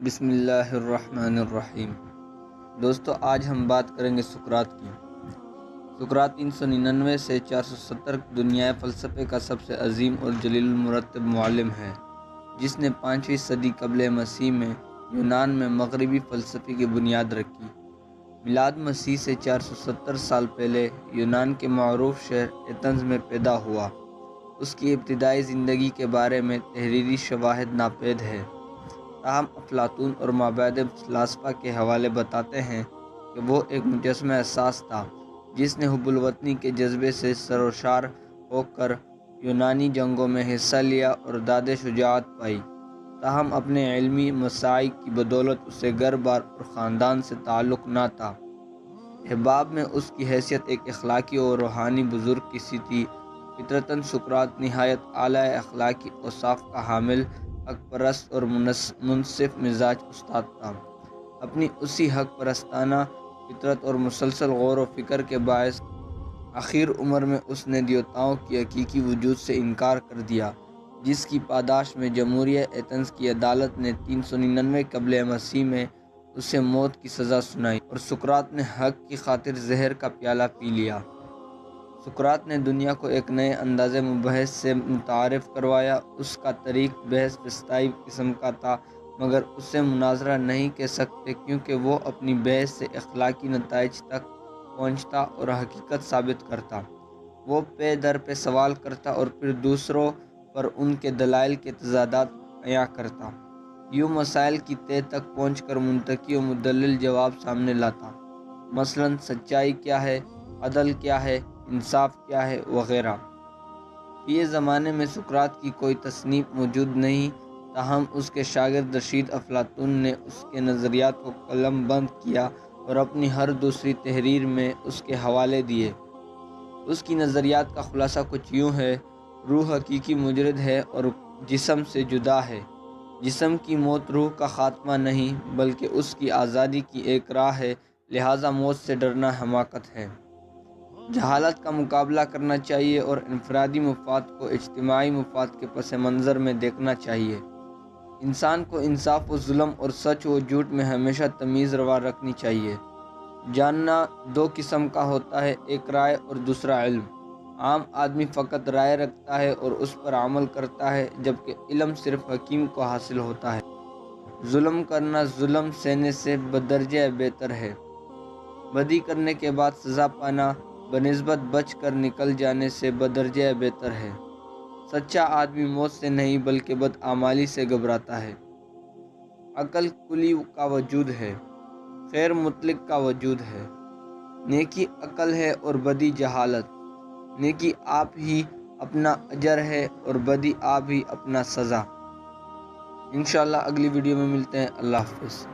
بسم اللہ الرحمن الرحیم۔ دوستو، آج ہم بات کریں گے سقراط کی۔ سقراط 399 سے 470 دنیا فلسفے کا سب سے عظیم اور جلیل المرتب معلم ہے، جس نے 5ویں صدی قبل مسیح میں یونان میں مغربی فلسفے کی بنیاد رکھی۔ میلاد مسیح سے 470 سال پہلے یونان کے معروف شہر ایتھنز میں پیدا ہوا۔ اس کی ابتدائی زندگی کے بارے میں تحریری شواہد ناپید ہے، تاہم افلاطون اور مابعد فلاسفہ کے حوالے بتاتے ہیں کہ وہ ایک مجسمہ احساس تھا جس نے حب الوطنی کے جذبے سے سرشار ہو کر یونانی جنگوں میں حصہ لیا اور داد شجاعت پائی۔ تاہم اپنے علمی مساعی کی بدولت اسے گھر بار اور خاندان سے تعلق نہ تھا۔ احباب میں اس کی حیثیت ایک اخلاقی اور روحانی بزرگ کی سی تھی۔ فطرتاً سقراط نہایت اعلیٰ اخلاقی اوصاف کا حامل، حق پرست اور منصف مزاج استاد تھا۔ اپنی اسی حق پرستانہ فطرت اور مسلسل غور و فکر کے باعث آخر عمر میں اس نے دیوتاؤں کی حقیقی وجود سے انکار کر دیا، جس کی پاداش میں جمہوریہ ایتھنز کی عدالت نے 399 قبل مسیح میں اسے موت کی سزا سنائی اور سقراط نے حق کی خاطر زہر کا پیالہ پی لیا۔ سقراط نے دنیا کو ایک نئے انداز مباحث سے متعارف کروایا۔ اس کا طریق بحث فلسفائی قسم کا تھا، مگر اسے مناظرہ نہیں کہہ سکتے کیونکہ وہ اپنی بحث سے اخلاقی نتائج تک پہنچتا اور حقیقت ثابت کرتا۔ وہ پے در پہ سوال کرتا اور پھر دوسروں پر ان کے دلائل کے تضادات عیاں کرتا۔ یوں مسائل کی تہہ تک پہنچ کر منطقی و مدلل جواب سامنے لاتا، مثلاً سچائی کیا ہے، عدل کیا ہے، انصاف کیا ہے، وغیرہ۔ یہ زمانے میں سقراط کی کوئی تصنیف موجود نہیں، تاہم اس کے شاگرد رشید افلاطون نے اس کے نظریات کو قلم بند کیا اور اپنی ہر دوسری تحریر میں اس کے حوالے دیے۔ اس کی نظریات کا خلاصہ کچھ یوں ہے: روح حقیقی مجرد ہے اور جسم سے جدا ہے۔ جسم کی موت روح کا خاتمہ نہیں، بلکہ اس کی آزادی کی ایک راہ ہے، لہٰذا موت سے ڈرنا حماقت ہے۔ جہالت کا مقابلہ کرنا چاہیے اور انفرادی مفاد کو اجتماعی مفاد کے پس منظر میں دیکھنا چاہیے۔ انسان کو انصاف و ظلم اور سچ و جھوٹ میں ہمیشہ تمیز روا رکھنی چاہیے۔ جاننا دو قسم کا ہوتا ہے، ایک رائے اور دوسرا علم۔ عام آدمی فقط رائے رکھتا ہے اور اس پر عمل کرتا ہے، جبکہ علم صرف حکیم کو حاصل ہوتا ہے۔ ظلم کرنا ظلم سہنے سے بدرجہ بہتر ہے۔ بدی کرنے کے بعد سزا پانا بنسبت بچ کر نکل جانے سے بدرجہ بہتر ہے۔ سچا آدمی موت سے نہیں بلکہ بدعمالی سے گھبراتا ہے۔ عقل کلی کا وجود ہے، خیر مطلق کا وجود ہے۔ نیکی عقل ہے اور بدی جہالت۔ نیکی آپ ہی اپنا اجر ہے اور بدی آپ ہی اپنا سزا۔ انشاءاللہ اگلی ویڈیو میں ملتے ہیں۔ اللہ حافظ۔